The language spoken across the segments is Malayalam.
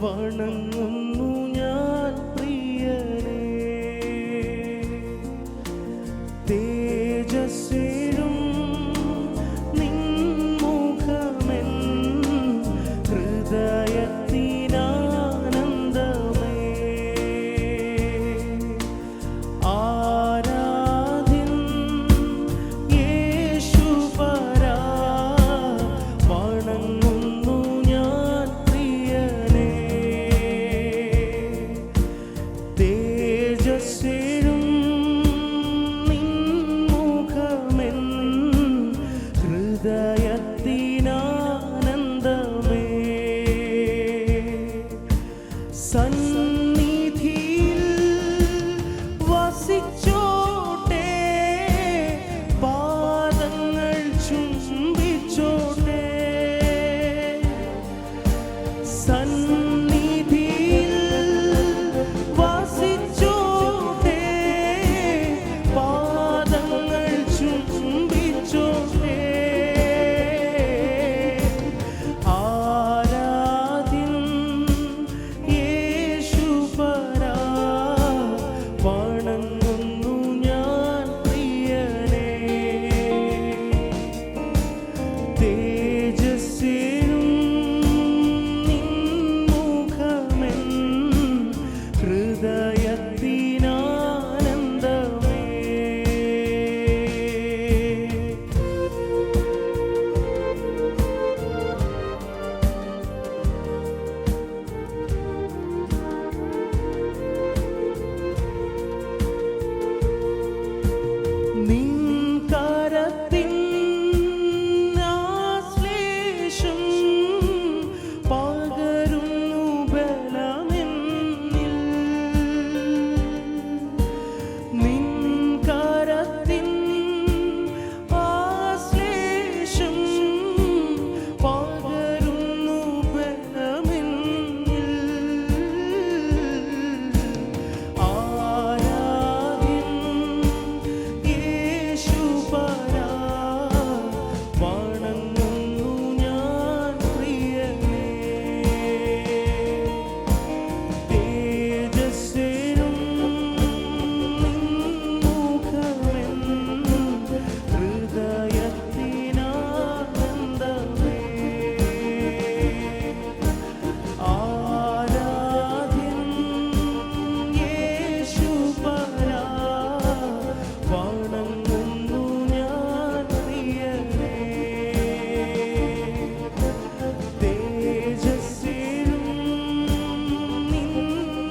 വണങ്ങുന്നു ഞാൻ പ്രിയനേ. തേജസ്സേഴും നിൻ മുഖമെൻ ഹൃദയത്തിനാനന്ദമേ. ആരാധ്യൻ യേശുപരാ, വണങ്ങുന്നു ഞാൻ പ്രിയനേ. തേജസ്സേഴും നിൻ മുഖമെൻ ഹൃദയത്തിനാനന്ദമേ. സന്നിധിയിൽ വസിച്ചോട്ടെ, പാദങ്ങൾ ചുംബിച്ചോട്ടെ. സന്നിധിയിൽ വസിച്ചോട്ടെ, പാദങ്ങൾ ചുംബിച്ചോട്ടെ. ആരാധ്യൻ യേശുപരാ, വണങ്ങുന്നു ഞാൻ പ്രിയനേ. തേജസ്സേഴും നിൻ മുഖമെൻ ഹൃദയത്തിനാനന്ദമേ. നിൻ കരത്തിൻ ആശ്ലേഷം പകരുന്നു ബലമെന്നിൽ. നിൻ കരത്തിൻ ആശ്ലേഷം പകരുന്നു ബലമെന്നിൽ. ആരാധ്യൻ യേശുപരാ, വണങ്ങുന്നു ഞാൻ പ്രിയനേ. തേജസ്സേഴും നിൻ മുഖമെൻ ഹൃദയത്തിനാനന്ദമേ. ആരാധ്യൻ യേശുപരാ, വണങ്ങുന്നു ഞാൻ പ്രിയനേ. തേജസ്സേഴും നിൻ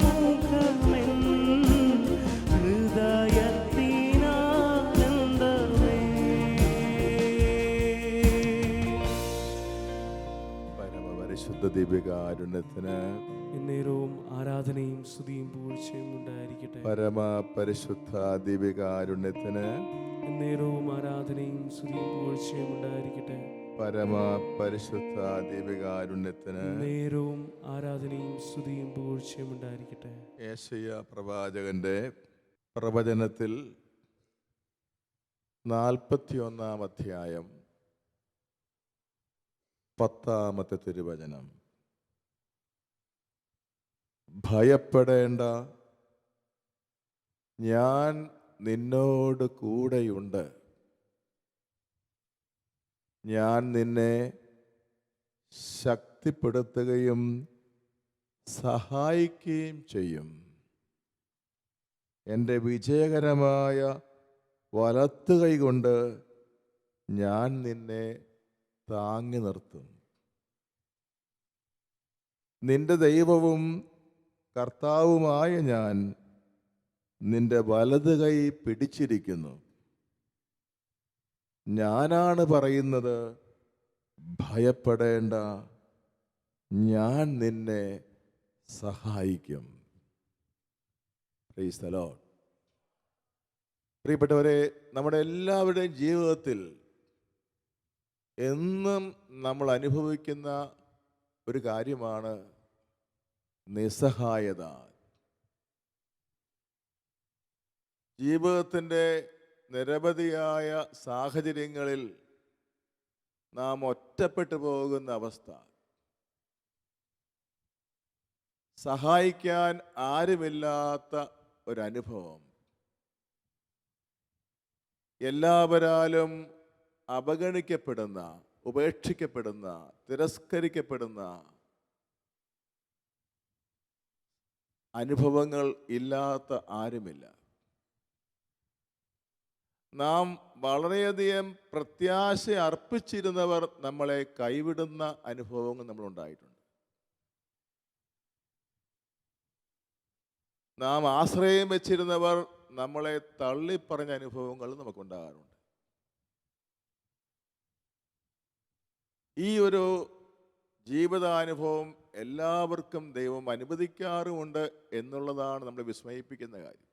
മുഖമെൻ ഹൃദയത്തിനാനന്ദമേ. പരമപരിശുദ്ധ ദിവ്യകാരുണ്യത്തിന് എന്നേരവും ആരാധനയും സ്തുതിയും പുകഴ്ചയും ഉണ്ടായിരിക്കട്ടെ. പരമപരിശുദ്ധ ദിവ്യകാരുണ്യത്തിന് എന്നേരവും ആരാധനയും സ്തുതിയും പുകഴ്ചയും ഉണ്ടായിരിക്കട്ടെ. പരമപരിശുദ്ധ ദിവ്യകാരുണ്യത്തിന് നേരവും ആരാധനയും സ്തുതിയും പുകഴ്ചയും ഉണ്ടായിരിക്കട്ടെ. യേശയ്യ പ്രവാചകന്റെ പ്രവചനത്തിൽ 41-ാം അധ്യായം 10-ാമത്തെ തിരുവചനം. ഭയപ്പെടേണ്ട, ഞാൻ നിന്നോട് കൂടെയുണ്ട്. ഞാൻ നിന്നെ ശക്തിപ്പെടുത്തുകയും സഹായിക്കുകയും ചെയ്യും. എൻ്റെ വിജയകരമായ വലത്ത് കൈകൊണ്ട് ഞാൻ നിന്നെ താങ്ങി നിർത്തും. നിന്റെ ദൈവവും കർത്താവുമായ ഞാൻ നിന്റെ വലത് കൈ പിടിച്ചിരിക്കുന്നു. ഞാനാണ് പറയുന്നത്, ഭയപ്പെടേണ്ട, ഞാൻ നിന്നെ സഹായിക്കും. Praise the Lord. പ്രിയപ്പെട്ടവരെ, നമ്മുടെ എല്ലാവരുടെയും ജീവിതത്തിൽ എന്നും നമ്മൾ അനുഭവിക്കുന്ന ഒരു കാര്യമാണ് നിസ്സഹായത. ജീവിതത്തിൻ്റെ നിരവധിയായ സാഹചര്യങ്ങളിൽ നാം ഒറ്റപ്പെട്ടു പോകുന്ന അവസ്ഥ. സഹായിക്കാൻ ആരുമില്ലാത്ത ഒരനുഭവം, എല്ലാവരാലും അവഗണിക്കപ്പെടുന്ന, ഉപേക്ഷിക്കപ്പെടുന്ന, തിരസ്കരിക്കപ്പെടുന്ന അനുഭവങ്ങൾ ഇല്ലാത്ത ആരുമില്ല. നാം വളരെയധികം പ്രത്യാശ അർപ്പിച്ചിരുന്നവർ നമ്മളെ കൈവിടുന്ന അനുഭവങ്ങൾ നമ്മളുണ്ടായിട്ടുണ്ട്. നാം ആശ്രയം വെച്ചിരുന്നവർ നമ്മളെ തള്ളിപ്പറഞ്ഞ അനുഭവങ്ങൾ നമുക്കുണ്ടാകാറുണ്ട്. ഈ ഒരു ജീവിതാനുഭവം എല്ലാവർക്കും ദൈവം അനുവദിക്കാറുമുണ്ട് എന്നുള്ളതാണ് നമ്മളെ വിസ്മയിപ്പിക്കുന്ന കാര്യം.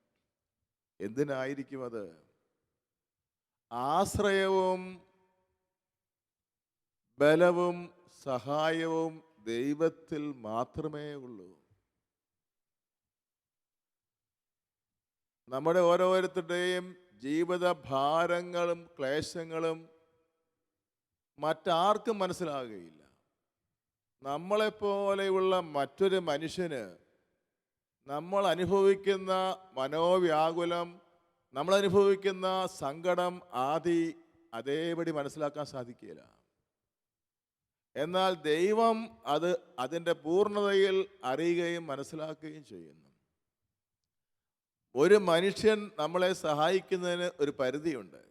എന്തിനായിരിക്കും അത്? ആശ്രയവും ബലവും സഹായവും ദൈവത്തിൽ മാത്രമേ ഉള്ളൂ. നമ്മുടെ ഓരോരുത്തരുടെയും ജീവിത ഭാരങ്ങളും ക്ലേശങ്ങളും മറ്റാർക്കും മനസ്സിലാകുകയില്ല. നമ്മളെപ്പോലെയുള്ള മറ്റൊരു മനുഷ്യന് നമ്മൾ അനുഭവിക്കുന്ന മനോവ്യാകുലം, നമ്മൾ അനുഭവിക്കുന്ന സങ്കടം ആദി അതേപടി മനസ്സിലാക്കാൻ സാധിക്കില്ല. എന്നാൽ ദൈവം അതിൻ്റെ പൂർണ്ണതയിൽ അറിയുകയും മനസ്സിലാക്കുകയും ചെയ്യുന്നു. ഒരു മനുഷ്യൻ നമ്മളെ സഹായിക്കുന്നതിന് ഒരു പരിധിയുണ്ട്.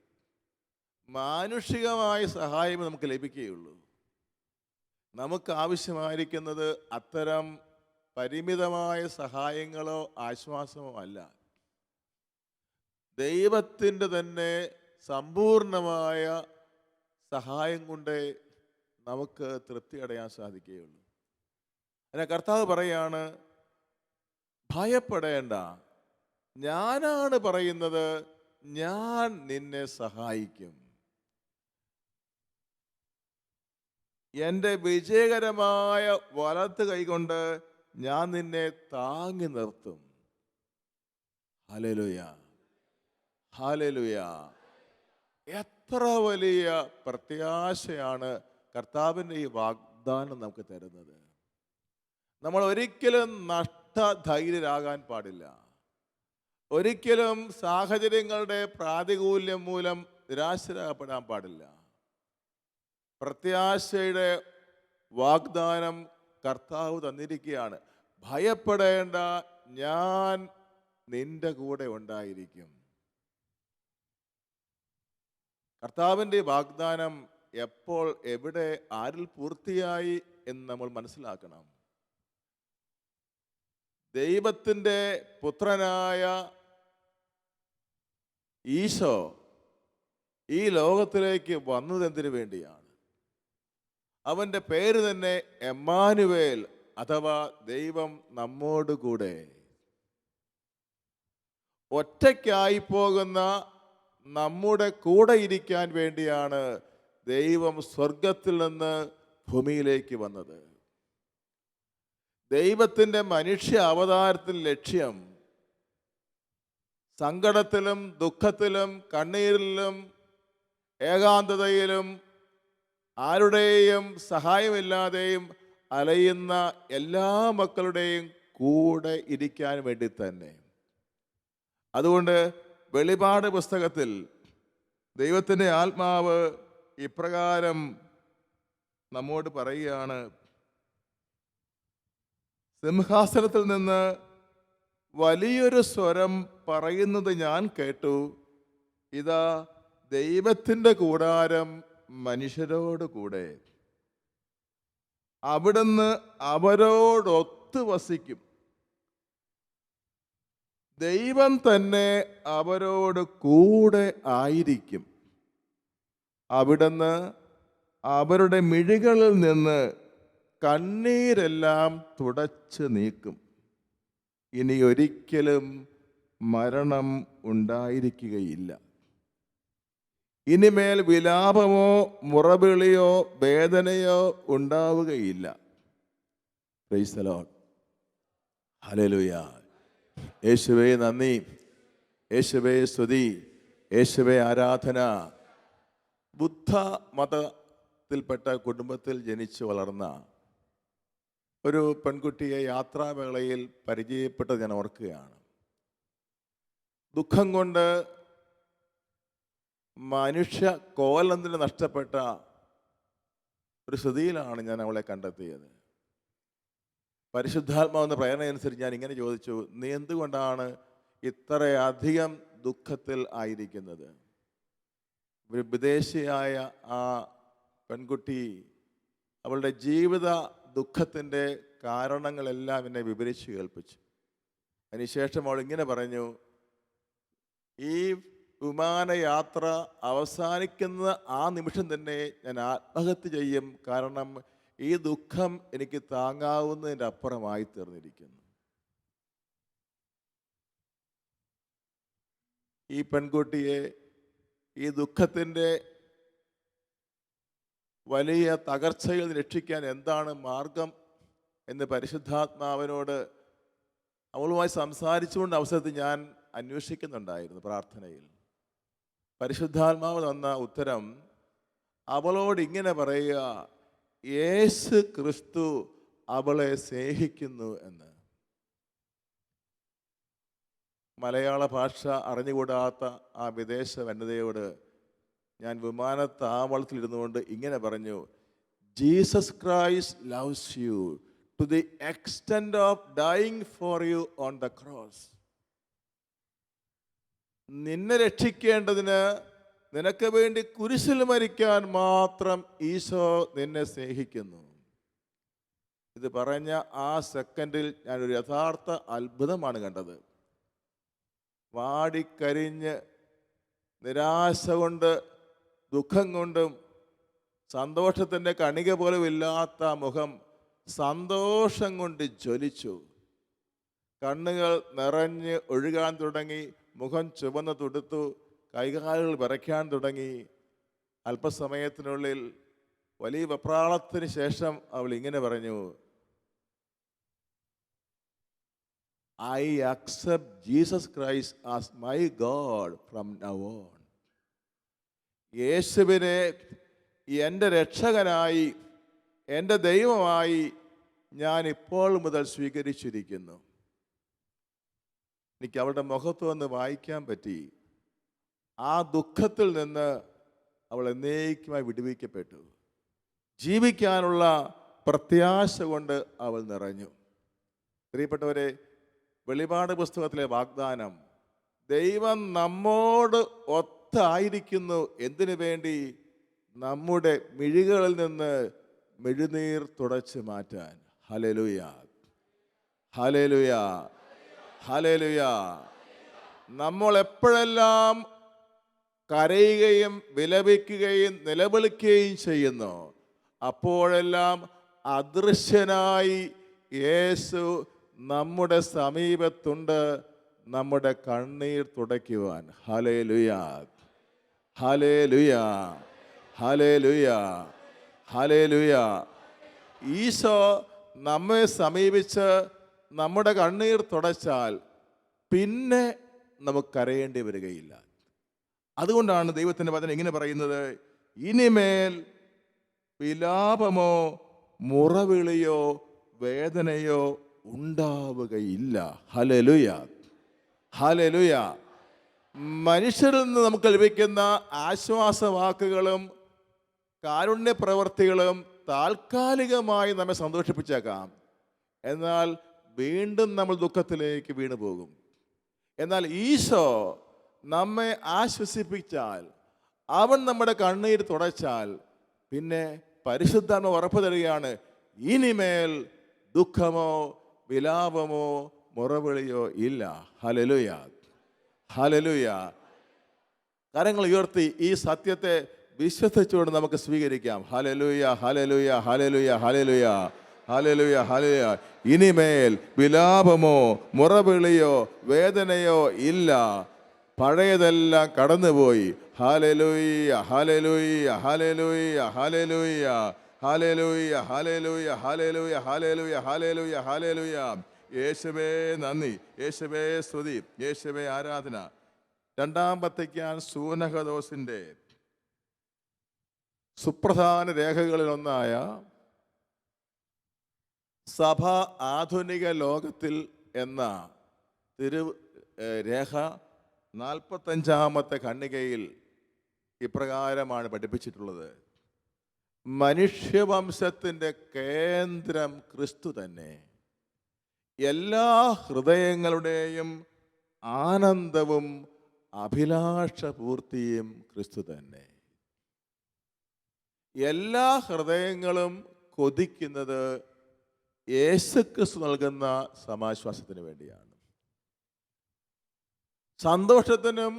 മാനുഷികമായ സഹായം നമുക്ക് ലഭിക്കുകയുള്ളൂ. നമുക്ക് ആവശ്യമായിരിക്കുന്നത് അത്തരം പരിമിതമായ സഹായങ്ങളോ ആശ്വാസമോ അല്ല. ദൈവത്തിൻ്റെ തന്നെ സമ്പൂർണമായ സഹായം കൊണ്ടേ നമുക്ക് തൃപ്തി അടയാൻ സാധിക്കുകയുള്ളൂ. അതിനെ കർത്താവ് പറയാണ്, ഭയപ്പെടേണ്ട, ഞാനാണ് പറയുന്നത്, ഞാൻ നിന്നെ സഹായിക്കും. എൻ്റെ വിജയകരമായ വലത്ത് കൈകൊണ്ട് ഞാൻ നിന്നെ താങ്ങി നിർത്തും. Hallelujah, hallelujah. എത്ര വലിയ പ്രത്യാശയാണ് കർത്താവിൻ്റെ ഈ വാഗ്ദാനം നമുക്ക് തരുന്നത്. നമ്മൾ ഒരിക്കലും നഷ്ടധൈര്യരാകാൻ പാടില്ല. ഒരിക്കലും സാഹചര്യങ്ങളുടെ പ്രാതികൂല്യം മൂലം നിരാശരാകപ്പെടാൻ പാടില്ല. പ്രത്യാശയുടെ വാഗ്ദാനം കർത്താവ് തന്നിരിക്കുകയാണ്. ഭയപ്പെടേണ്ട, ഞാൻ നിന്റെ കൂടെ ഉണ്ടായിരിക്കും. കർത്താവിൻ്റെ വാഗ്ദാനം എപ്പോൾ, എവിടെ, ആരിൽ പൂർത്തിയായി എന്ന് നമ്മൾ മനസ്സിലാക്കണം. ദൈവത്തിൻ്റെ പുത്രനായ ഈശോ ഈ ലോകത്തിലേക്ക് വന്നത് എന്തിനു വേണ്ടിയാണ്? അവൻ്റെ പേര് തന്നെ എമ്മാനുവേൽ, അഥവാ ദൈവം നമ്മോട് കൂടെ. ഒറ്റയ്ക്കായി പോകുന്ന നമ്മുടെ കൂടെ ഇരിക്കാൻ വേണ്ടിയാണ് ദൈവം സ്വർഗത്തിൽ നിന്ന് ഭൂമിയിലേക്ക് വന്നത്. ദൈവത്തിൻ്റെ മനുഷ്യ അവതാരത്തിൻ്റെ ലക്ഷ്യം സങ്കടത്തിലും ദുഃഖത്തിലും കണ്ണീരിലും ഏകാന്തതയിലും ആരുടെയും സഹായമില്ലാതെയും അലയുന്ന എല്ലാ മക്കളുടെയും കൂടെ ഇരിക്കാൻ വേണ്ടി തന്നെ. അതുകൊണ്ട് വെളിപാട് പുസ്തകത്തിൽ ദൈവത്തിൻ്റെ ആത്മാവ് ഇപ്രകാരം നമ്മോട് പറയുകയാണ്, സിംഹാസനത്തിൽ നിന്ന് വലിയൊരു സ്വരം പറയുന്നത് ഞാൻ കേട്ടു, ഇതാ ദൈവത്തിൻ്റെ കൂടാരം മനുഷ്യരോട് കൂടെ, അവിടുന്ന് അവരോടൊത്ത് വസിക്കും. ദൈവം തന്നെ അവരോട് കൂടെ ആയിരിക്കും. അവിടുന്ന് അവരുടെ മിഴികളിൽ നിന്ന് കണ്ണീരെല്ലാം തുടച്ച് നീക്കും. ഇനി ഒരിക്കലും മരണം ഉണ്ടായിരിക്കുകയില്ല. ഇനിമേൽ വിലാപമോ മുറവിളിയോ വേദനയോ ഉണ്ടാവുകയില്ല. Praise the Lord, hallelujah. യേശുവേ നന്ദി, യേശുവേ സ്തുതി, യേശുവേ ആരാധന. ബുദ്ധ മതത്തിൽപ്പെട്ട കുടുംബത്തിൽ ജനിച്ചു വളർന്ന ഒരു പെൺകുട്ടിയെ യാത്രാവേളയിൽ പരിചയപ്പെട്ടത് ഞാൻ ഓർക്കുകയാണ്. ദുഃഖം കൊണ്ട് മനുഷ്യ കോലത്തിന് നഷ്ടപ്പെട്ട ഒരു സ്ഥിതിയിലാണ് ഞാൻ അവളെ കണ്ടെത്തിയത്. പരിശുദ്ധാത്മാവെന്ന പ്രേരണയനുസരിച്ച് ഞാൻ ഇങ്ങനെ ചോദിച്ചു, നീ എന്തുകൊണ്ടാണ് ഇത്രയധികം ദുഃഖത്തിൽ ആയിരിക്കുന്നത്? ഒരു വിദേശിയായ ആ പെൺകുട്ടി അവളുടെ ജീവിത ദുഃഖത്തിൻ്റെ കാരണങ്ങളെല്ലാം എന്നെ വിവരിച്ച് കേൾപ്പിച്ചു. അതിനുശേഷം അവൾ ഇങ്ങനെ പറഞ്ഞു, ഈ വിമാനയാത്ര അവസാനിക്കുന്ന ആ നിമിഷം തന്നെ ഞാൻ ആത്മഹത്യ ചെയ്യും, കാരണം ഈ ദുഃഖം എനിക്ക് താങ്ങാവുന്നതിൻ്റെ അപ്പുറമായി തീർന്നിരിക്കുന്നു. ഈ പെൺകുട്ടിയെ ഈ ദുഃഖത്തിൻ്റെ വലിയ തകർച്ചയിൽ രക്ഷിക്കാൻ എന്താണ് മാർഗം എന്ന് പരിശുദ്ധാത്മാവിനോട് അവളുമായി സംസാരിച്ചുകൊണ്ട് അവസരത്തിൽ ഞാൻ അന്വേഷിക്കുന്നുണ്ടായിരുന്നു പ്രാർത്ഥനയിൽ. പരിശുദ്ധാത്മാവ് തന്ന ഉത്തരം അവളോട് ഇങ്ങനെ പറയുക, യേശു ക്രിസ്തു അവളെ സ്നേഹിക്കുന്നു എന്ന്. മലയാള ഭാഷ അറിഞ്ഞുകൂടാത്ത ആ വിദേശ വനിതയോട് ഞാൻ വിമാനത്താവളത്തിൽ ഇരുന്നുകൊണ്ട് ഇങ്ങനെ പറഞ്ഞു, Jesus Christ loves you to the extent of dying for you on the cross. നിന്നെ രക്ഷിക്കേണ്ടതിന് നിനക്ക് വേണ്ടി കുരിശിൽ മരിക്കാൻ മാത്രം ഈശോ നിന്നെ സ്നേഹിക്കുന്നു. ഇത് പറഞ്ഞ ആ സെക്കൻഡിൽ ഞാനൊരു യഥാർത്ഥ അത്ഭുതമാണ് കണ്ടത്. വാടിക്കരിഞ്ഞ് നിരാശ കൊണ്ട് ദുഃഖം കൊണ്ടും സന്തോഷത്തിൻ്റെ കണിക പോലും ഇല്ലാത്ത മുഖം സന്തോഷം കൊണ്ട് ജ്വലിച്ചു. കണ്ണുകൾ നിറഞ്ഞ് ഒഴുകാൻ തുടങ്ങി, മുഖം ചുവന്ന് തുടുത്തു, കൈകാലുകൾ വിറയ്ക്കാൻ തുടങ്ങി. അല്പസമയത്തിനുള്ളിൽ വലിയ വെപ്രാളത്തിന് ശേഷം അവൾ ഇങ്ങനെ പറഞ്ഞു, I accept Jesus Christ as my God from now on. യേശുവിനെ എൻ്റെ രക്ഷകനായി, എൻ്റെ ദൈവമായി ഞാൻ ഇപ്പോൾ മുതൽ സ്വീകരിച്ചിരിക്കുന്നു. എനിക്ക് അവളുടെ മുഖത്ത് വന്ന് വായിക്കാൻ പറ്റി, ആ ദുഃഖത്തിൽ നിന്ന് അവൾ എന്നേക്കുമായി വിടുവിക്കപ്പെട്ടു. ജീവിക്കാനുള്ള പ്രത്യാശ കൊണ്ട് അവൾ നിറഞ്ഞു. പ്രിയപ്പെട്ടവരെ, വെളിപാട് പുസ്തകത്തിലെ വാഗ്ദാനം, ദൈവം നമ്മോട് ഒത്തായിരിക്കുന്നു. എന്തിനു വേണ്ടി? നമ്മുടെ മിഴികളിൽ നിന്ന് മെഴുനീർ തുടച്ച് മാറ്റാൻ. ഹല്ലേലൂയ, ഹല്ലേലൂയ, ഹല്ലേലൂയ. നമ്മൾ എപ്പോഴെല്ലാം കരയുകയും വിലപിക്കുകയും നിലവിളിക്കുകയും ചെയ്യുന്നു, അപ്പോഴെല്ലാം അദൃശ്യനായി യേശു നമ്മുടെ സമീപത്തുണ്ട്, നമ്മുടെ കണ്ണീർ തുടയ്ക്കുവാൻ. ഹല്ലേലൂയ, ഹല്ലേലൂയ, ഹല്ലേലൂയ, ഹല്ലേലൂയ. ഈശോ നമ്മെ സമീപിച്ച് നമ്മുടെ കണ്ണീർ തുടച്ചാൽ പിന്നെ നമുക്ക് കരയേണ്ടി വരികയില്ല. അതുകൊണ്ടാണ് ദൈവത്തിൻ്റെ വചനം ഇങ്ങനെ പറയുന്നത്, ഇനിമേൽ വിലാപമോ മുറവിളിയോ വേദനയോ ഉണ്ടാവുകയില്ല. Hallelujah, hallelujah. മനുഷ്യരിൽ നിന്ന് നമുക്ക് ലഭിക്കുന്ന ആശ്വാസവാക്കുകളും കാരുണ്യ പ്രവർത്തികളും താൽക്കാലികമായി നമ്മെ സന്തോഷിപ്പിച്ചേക്കാം, എന്നാൽ വീണ്ടും നമ്മൾ ദുഃഖത്തിലേക്ക് വീണു പോകും. എന്നാൽ ഈശോ നമ്മെ ആശ്വസിപ്പിച്ചാൽ, അവൻ നമ്മുടെ കണ്ണീർ തുടച്ചാൽ, പിന്നെ പരിശുദ്ധാത്മാവ് ഉറപ്പ് തരികയാണ്, ഇനിമേൽ ദുഃഖമോ വിലാപമോ മുറവിളിയോ ഇല്ല. Hallelujah, hallelujah. കരങ്ങൾ ഉയർത്തി ഈ സത്യത്തെ വിശ്വസിച്ചുകൊണ്ട് നമുക്ക് സ്വീകരിക്കാം. ഹല്ലേലൂയ, ഹല്ലേലൂയ, ഹല്ലേലൂയ, ഹല്ലേലൂയ, ഹല്ലേലൂയ, ഹല്ലേലൂയ. ഇനിമേൽ വിലാപമോ മുറവിളിയോ വേദനയോ ഇല്ല, പഴയതെല്ലാം കടന്നുപോയി. ഹല്ലേലൂയ, ഹല്ലേലൂയ, ഹല്ലേലൂയ, ഹല്ലേലൂയ, ഹല്ലേലൂയ, ഹല്ലേലൂയ, ഹല്ലേലൂയ, ഹല്ലേലൂയ, ഹല്ലേലൂയ, ഹല്ലേലൂയ. യേശുവേ നന്ദി, യേശുവേ സ്തുതി, യേശുവേ ആരാധന. രണ്ടാം വത്തിക്കാൻ സൂനഹദോസിൻ്റെ സുപ്രധാന രേഖകളിൽ ഒന്നായ സഭ ആധുനിക ലോകത്തിൽ എന്ന രേഖ 45-ാമത്തെ ഖണ്ഡികയിൽ ഇപ്രകാരമാണ് പഠിപ്പിച്ചിട്ടുള്ളത്: മനുഷ്യവംശത്തിൻ്റെ കേന്ദ്രം ക്രിസ്തു തന്നെ, എല്ലാ ഹൃദയങ്ങളുടെയും ആനന്ദവും അഭിലാഷപൂർത്തിയും ക്രിസ്തു തന്നെ. എല്ലാ ഹൃദയങ്ങളും കൊതിക്കുന്നത് യേശുക്രിസ്തു നൽകുന്ന സമാശ്വാസത്തിന് വേണ്ടിയാണ്. സന്തോഷത്തിനും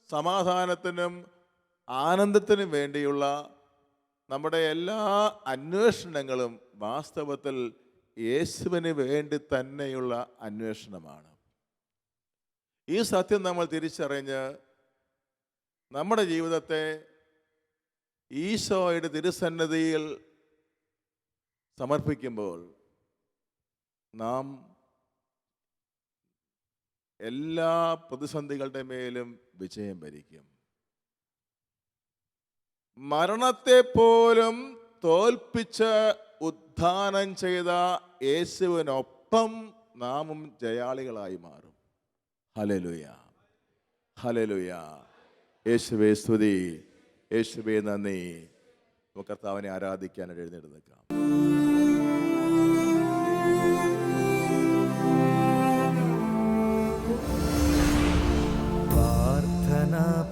സമാധാനത്തിനും ആനന്ദത്തിനും വേണ്ടിയുള്ള നമ്മുടെ എല്ലാ അന്വേഷണങ്ങളും വാസ്തവത്തിൽ യേശുവിന് വേണ്ടി തന്നെയുള്ള അന്വേഷണമാണ്. ഈ സത്യം നമ്മൾ തിരിച്ചറിഞ്ഞ് നമ്മുടെ ജീവിതത്തെ ഈശോയുടെ തിരുസന്നിധിയിൽ സമർപ്പിക്കുമ്പോൾ നാം എല്ലാ പ്രതിസന്ധികളുടെ മേലും വിജയം വരിക്കും. മരണത്തെ പോലും തോൽപ്പിച്ച് ഉദ്ധാനം ചെയ്ത യേശുവിനൊപ്പം നാമും ജയാളികളായി മാറും. Hallelujah, hallelujah. യേശുവേ സ്തുതി, യേശുവേ നന്ദി. നമുക്ക് കർത്താവിനെ ആരാധിക്കാനായിട്ട് എഴുന്നേറ്റ് നിൽക്കാം.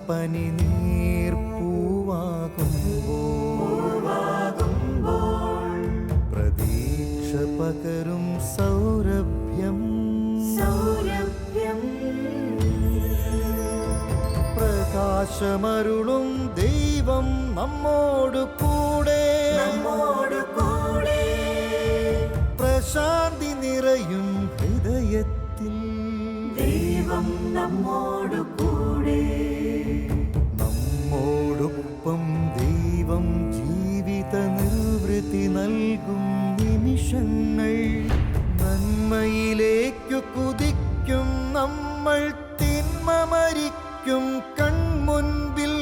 പനിനീർപ്പൂവാകുമ്പോൾ പ്രതീക്ഷ പകരും സൗരഭ്യം പ്രകാശമരുളും ദൈവം നമ്മോട് കൂടെ പ്രശാന്തി നിറയും ഹൃദയത്തിൽ ദൈവം നമ്മോട് കൂടെ. നമ്മോടൊപ്പം ദൈവം ജീവിത നിർവൃത്തി നൽകും നിമിഷങ്ങൾ. നന്മയിലേക്കു കുതിക്കും നമ്മൾ, തിന്മ മരിക്കും കൺമുൻപിൽ.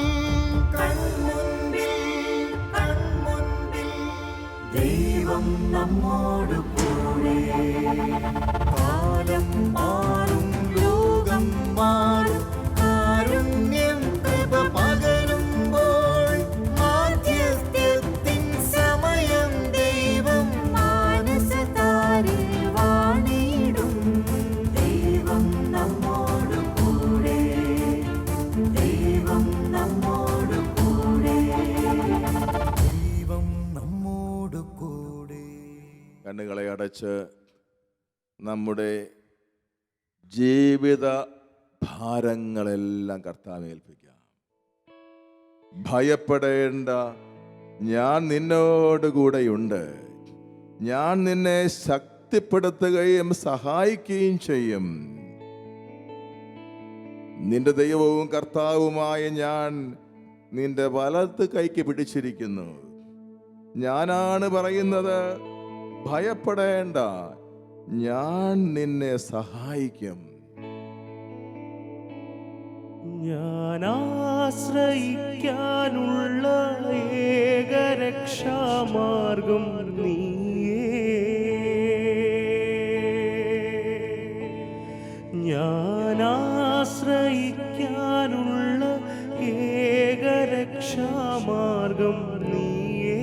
ദൈവം നമ്മോട് കൂടെ. കാലം മാറും, ലോകം മാറും, കാരുണ്യം കൃപ പകരുമ്പോൾ മാധ്യസ്ഥ്യത്തിൻ സമയം ദൈവം മാനസതാരിൽ വാണിടും. ദൈവം നമ്മോട് കൂടെ, ദൈവം നമ്മോട് കൂടെ, ദൈവം നമ്മോട് കൂടെ. കണ്ണുകളെ അടച്ച് നമ്മുടെ ജീവിത ഭാരങ്ങളെല്ലാം കർത്താവിനെ ഏൽപ്പിക്കാം. ഭയപ്പെടേണ്ട, ഞാൻ നിന്നോടുകൂടെയുണ്ട്. ഞാൻ നിന്നെ ശക്തിപ്പെടുത്തുകയും സഹായിക്കുകയും ചെയ്യും. നിന്റെ ദൈവവും കർത്താവുമായ ഞാൻ നിന്റെ വലത്ത് കൈക്ക് പിടിച്ചിരിക്കുന്നു. ഞാനാണ് പറയുന്നത്, ഭയപ്പെടേണ്ട, ഞാൻ നിന്നെ സഹായിക്കും. ഞാൻ ആശ്രയിക്കാനുള്ള ഏകരക്ഷാമാർഗം നീയേ. ഞാൻ ആശ്രയിക്കാനുള്ള ഏകരക്ഷാമാർഗം നീയേ.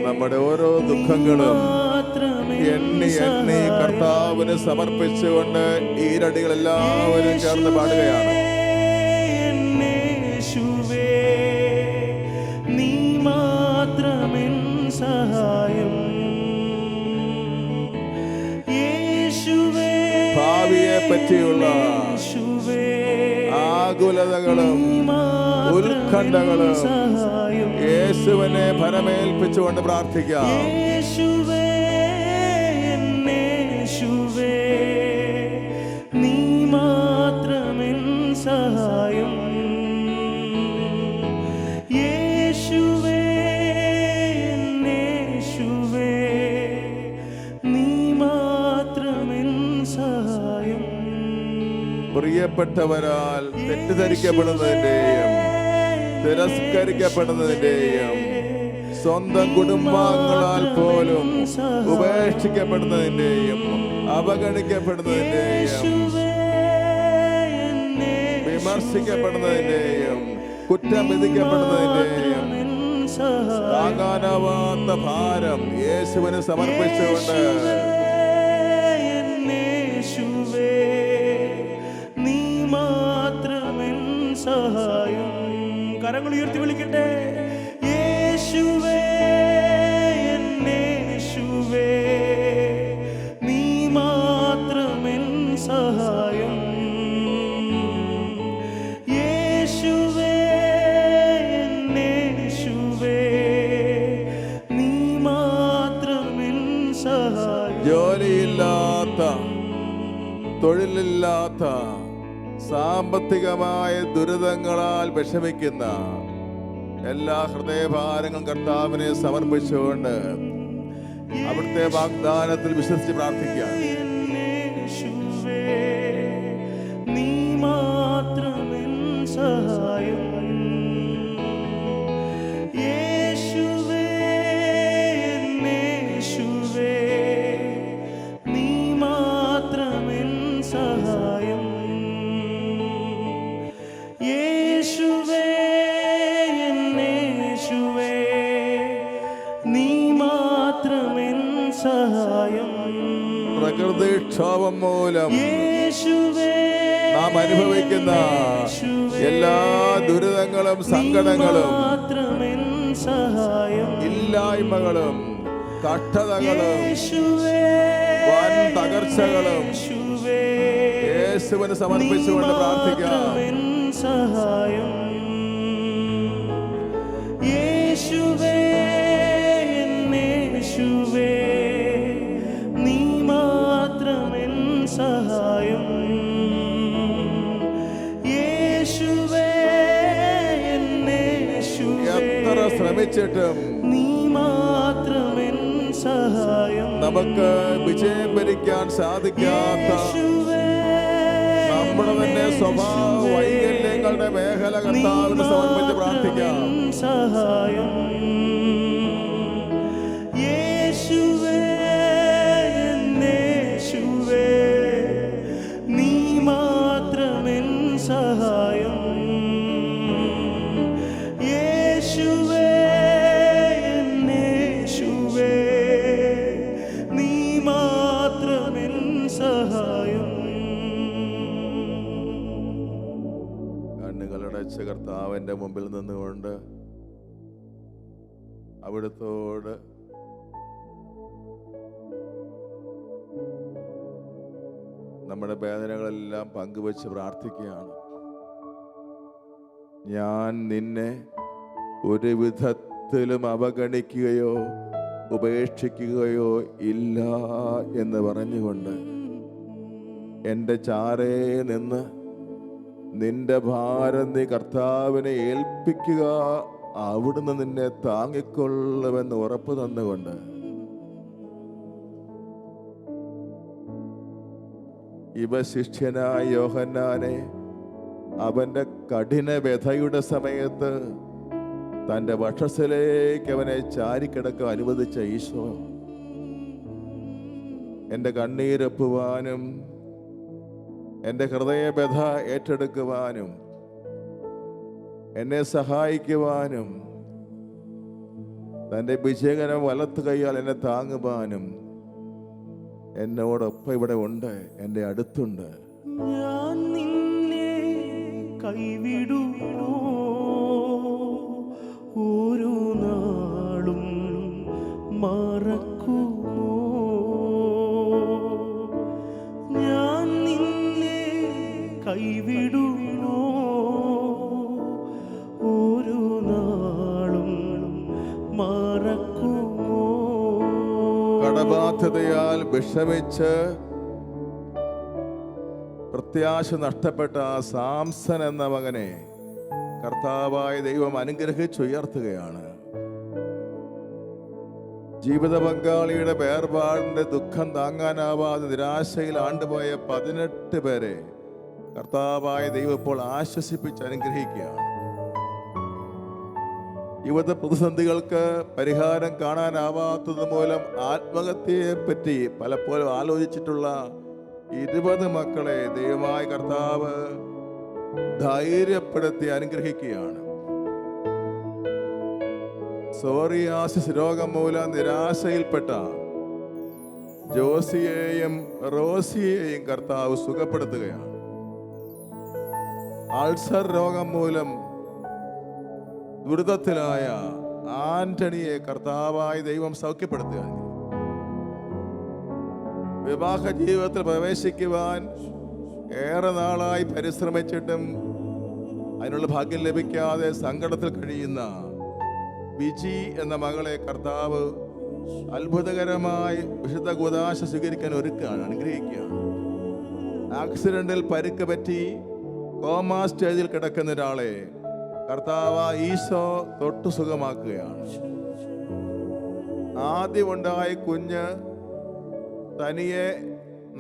നമ്മുടെ ഓരോ ദുഃഖങ്ങളും എണ്ണി എണ്ണി കർത്താവിന് സമർപ്പിച്ചുകൊണ്ട് ഈരടികൾ എല്ലാവരും ചേർന്ന് പാടുകയാണ്. നീ മാത്രമെൻ സഹായം. പറ്റിയുള്ള യേശുവേ, ആകുലതകളും ഉത്കണ്ഠകളും സഹായം യേശുവിനെ ഫലമേൽപ്പിച്ചുകൊണ്ട് പ്രാർത്ഥിക്കാം. യേശുവേ, യേശുവേ, നീ മാത്രമെൻ സഹായം. യേശുവേ, യേശുവേ, നീ മാത്രമെൻ സഹായം. പ്രിയപ്പെട്ടവരാൽ തെറ്റിദ്ധരിക്കപ്പെടുന്നതിന്റെയും തിരസ്കരിക്കപ്പെടുന്നതിന്റെയും സ്വന്തം കുടുംബാംഗങ്ങളാൽ പോലും ഉപേക്ഷിക്കപ്പെടുന്നതിന്റെയും അവഗണിക്കപ്പെടുന്നതിന്റെയും വിമർശിക്കപ്പെടുന്നതിന്റെയും കുറ്റം വിധിക്കപ്പെടുന്നതിന്റെയും താങ്ങാനാവാത്ത ഭാരം യേശുവിന് സമർപ്പിച്ചുകൊണ്ട് യേശുവേ, നീ മാത്രമെൻ സഹായം. കരങ്ങൾ ഉയർത്തി വിളിക്കട്ടെ. യേശുവേ, യേശുവേ, നീ മാത്രമെൻ സഹായം. യേശുവേ, യേശുവേ, നീ മാത്രമെൻ സഹായം. ജോലിയില്ലാത്ത, തൊഴിലില്ലാത്ത, സാമ്പത്തികമായ ദുരിതങ്ങളാൽ വിഷമിക്കുന്ന എല്ലാ ഹൃദയഭാരങ്ങളും കർത്താവിനെ സമർപ്പിച്ചുകൊണ്ട് അവിടുത്തെ വാഗ്ദാനത്തിൽ വിശ്വസിച്ച് പ്രാർത്ഥിക്കാം. യേശുവേ, നീ മാത്രമെൻ സഹായം. യേശുവേ, യേശുവേ, നീ മാത്രമെൻ സഹായം. യേശുവേ, യേശുവേ, നീ മാത്രമെൻ സഹായം. പ്രകൃതിക്ഷോഭം മൂലം യേശുവേ, നാം അനുഭവിക്കുന്ന എല്ലാ ദുരിതങ്ങളും സങ്കടങ്ങളും മാത്രമെൻ സഹായം. ഇല്ലായ്മകളും കഷ്ടതകളും യേശുവേ, വൻ തകർച്ചകളും യേശുവേ, യേശുവിന് സമർപ്പിച്ചുകൊണ്ട് പ്രാർത്ഥിക്കാം. മാത്രമെൻ സഹായം. യേശുവേ, യേശുവേ, നീ മാത്രമെൻ സഹായം. യേശുവേ, യേശുവേ, എത്ര ശ്രമിച്ചിട്ടും നീ മാത്രമെൻ സഹായം. നമുക്ക് വിജയം ഭരിക്കാൻ സാധിക്കാത്ത നമ്മുടെ തന്നെ സ്വഭാവ വൈകല്യങ്ങളുടെ മേഖല കർത്താവിന് സമർപ്പിച്ച് പ്രാർത്ഥിക്കാം. സഹായം. യേശുവേ, യേശുവേ, നീ മാത്രമെൻ സഹായം. യേശുവേ, യേശുവേ, നീ മാത്രമെൻ സഹായം. കണ്ണുകളടച്ച് കർത്താവിൻ്റെ മുമ്പിൽ നിന്നുകൊണ്ട് അവിടുത്തോട് നമ്മുടെ വേദനകളെല്ലാം പങ്കുവെച്ച് പ്രാർത്ഥിക്കുകയാണ്. ഞാൻ നിന്നെ ഒരു വിധത്തിലും അവഗണിക്കുകയോ ഉപേക്ഷിക്കുകയോ ഇല്ല എന്ന് പറഞ്ഞുകൊണ്ട് എൻ്റെ ചാരേ നിന്ന് നിന്റെ ഭാരം നീ കർത്താവിനെ ഏൽപ്പിക്കുക, അവിടുന്ന് നിന്നെ താങ്ങിക്കൊള്ളുമെന്ന് ഉറപ്പ് തന്നുകൊണ്ട് ഇവ ശിഷ്യനായ യോഹന്നാനെ അവൻ്റെ കഠിന വ്യഥയുടെ സമയത്ത് തൻ്റെ വക്ഷസ്സിലേക്ക് അവനെ ചാരിക്കിടക്കാൻ അനുവദിച്ച ഈശോ എൻ്റെ കണ്ണീരൊപ്പുവാനും എൻ്റെ ഹൃദയവ്യഥ ഏറ്റെടുക്കുവാനും എന്നെ സഹായിക്കുവാനും തൻ്റെ വിജയകരം വലത്ത് കൈയാൽ എന്നെ താങ്ങുവാനും എന്നോടൊപ്പം ഇവിടെ ഉണ്ട്, എൻ്റെ അടുത്തുണ്ട്. ഞാൻ നിന്നെ കൈവിടുമോ ഒരു നാളും മറക്കുമോ? ഞാൻ നിന്നെ കൈവിടുമോ ഒരു നാളും മറക്കുമോ? കടബാധ്യതയാൽ വിഷമിച്ച് പ്രത്യാശ നഷ്ടപ്പെട്ട ആ സാംസൺ എന്ന മകനെ കർത്താവായ ദൈവം അനുഗ്രഹിച്ചുയർത്തുകയാണ്. ജീവിത പങ്കാളിയുടെ വേർപാടിന്റെ ദുഃഖം താങ്ങാനാവാതെ നിരാശയിൽ ആണ്ടുപോയ 18 പേരെ കർത്താവായ ദൈവം ഇപ്പോൾ ആശ്വസിപ്പിച്ച് അനുഗ്രഹിക്കുകയാണ്. യുവത പ്രതിസന്ധികൾക്ക് പരിഹാരം കാണാനാവാത്തത് മൂലം ആത്മഹത്യയെ പറ്റി പലപ്പോഴും ആലോചിച്ചിട്ടുള്ള 20 മക്കളെ ദൈവമായ കർത്താവ് ധൈര്യപ്പെടുത്തി അനുഗ്രഹിക്കുകയാണ്. സോറിയാസിസ് രോഗം മൂലം നിരാശയിൽപ്പെട്ട ജോസിയെയും റോസിയെയും കർത്താവ് സുഖപ്പെടുത്തുകയാണ്. അൾസർ രോഗം മൂലം ദുരിതത്തിലായ ആന്റണിയെ കർത്താവായ ദൈവം സൗഖ്യപ്പെടുത്തുകയാണ്. വിവാഹ ജീവിതത്തിൽ പ്രവേശിക്കുവാൻ ഏറെ നാളായി പരിശ്രമിച്ചിട്ടും അതിനുള്ള ഭാഗ്യം ലഭിക്കാതെ സങ്കടത്തിൽ കഴിയുന്ന വിജി എന്ന മകളെ കർത്താവ് അത്ഭുതകരമായി വിശുദ്ധ കൂദാശ സ്വീകരിക്കാൻ ഒരുക്കുകയാണ്, അനുഗ്രഹിക്കുകയാണ്. ആക്സിഡന്റിൽ പരിക്ക് പറ്റി കോമാ സ്റ്റേജിൽ കിടക്കുന്ന ഒരാളെ കർത്താവ് ഈശോ തൊട്ടു സുഖമാക്കുകയാണ്. ആദ്യമുണ്ടായ കുഞ്ഞ് തനിയെ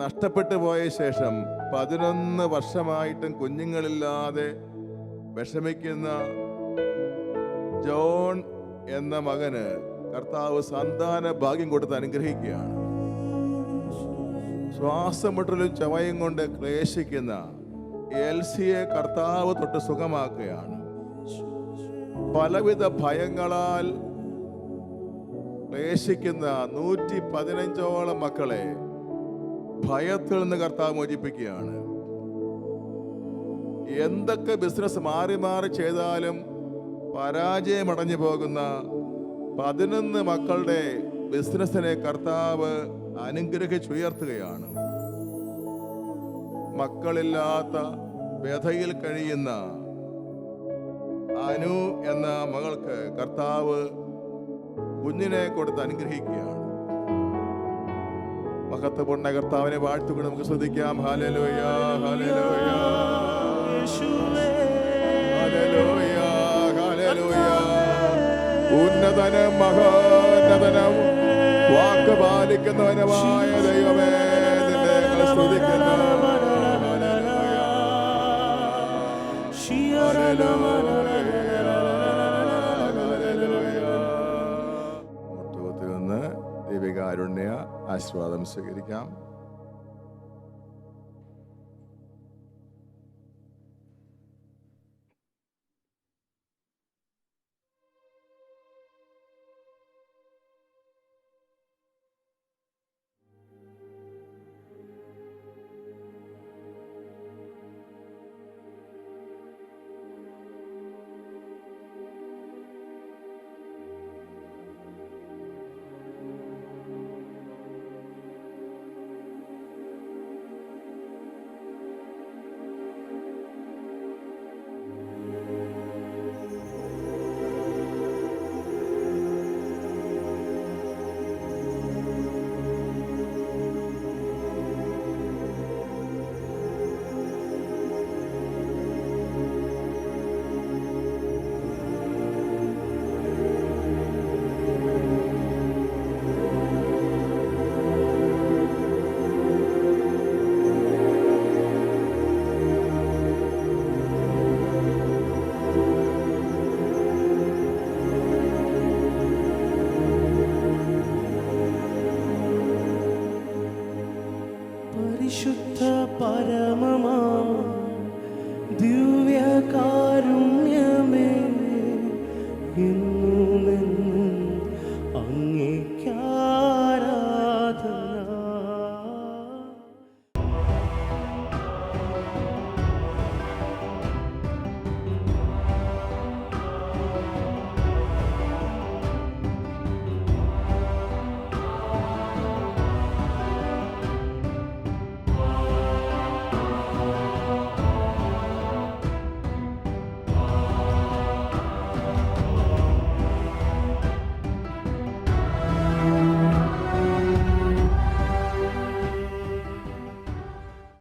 നഷ്ടപ്പെട്ടു പോയ ശേഷം 11 വർഷമായിട്ടും കുഞ്ഞുങ്ങളില്ലാതെ വിഷമിക്കുന്ന ജോൺ എന്ന മകന് കർത്താവ് സന്താന ഭാഗ്യം കൊടുത്ത് അനുഗ്രഹിക്കുകയാണ്. ശ്വാസം മുട്ടലും ചവയും കൊണ്ട് ക്ലേശിക്കുന്ന എൽസിയെ കർത്താവ് തൊട്ട് സുഖമാക്കുകയാണ്. പലവിധ ഭയങ്ങളാൽ ക്ലേശിക്കുന്ന 115ഓളം മക്കളെ ഭയത്തിൽ നിന്ന് കർത്താവ് മോചിപ്പിക്കുകയാണ്. എന്തൊക്കെ ബിസിനസ് മാറി മാറി ചെയ്താലും പരാജയമടഞ്ഞു പോകുന്ന 11 മക്കളുടെ ബിസിനസ്സിനെ കർത്താവ് അനുഗ്രഹിച്ചുയർത്തുകയാണ്. മക്കളില്ലാത്ത വ്യഥയിൽ കഴിയുന്ന അനു എന്ന മകൾക്ക് കർത്താവ് കുഞ്ഞിനെ കൊടുത്ത് അനുഗ്രഹിക്കുകയാണ്. മഹത്വപൂർണ്ണ കർത്താവിനെ വാഴ്ത്തുകൊണ്ട് നമുക്ക് ശ്രദ്ധിക്കാം. ഹല്ലേലൂയ, ഹല്ലേലൂയ, ഹല്ലേലൂയ, ഹല്ലേലൂയ. ഉന്നതനും മഹോന്നതനും വാക്ക് പാലിക്കുന്നവനുമായ ദൈവമേ, നിന്നെ ഞങ്ങൾ സ്തുതിക്കുന്നു. മുട്ടുകുത്തി നിന്ന് ദൈവികാരുണ്യ ആശീർവാദം സ്വീകരിക്കാം. പരിശുദ്ധ പരമമാ ദിവ്യകാരുണ്യ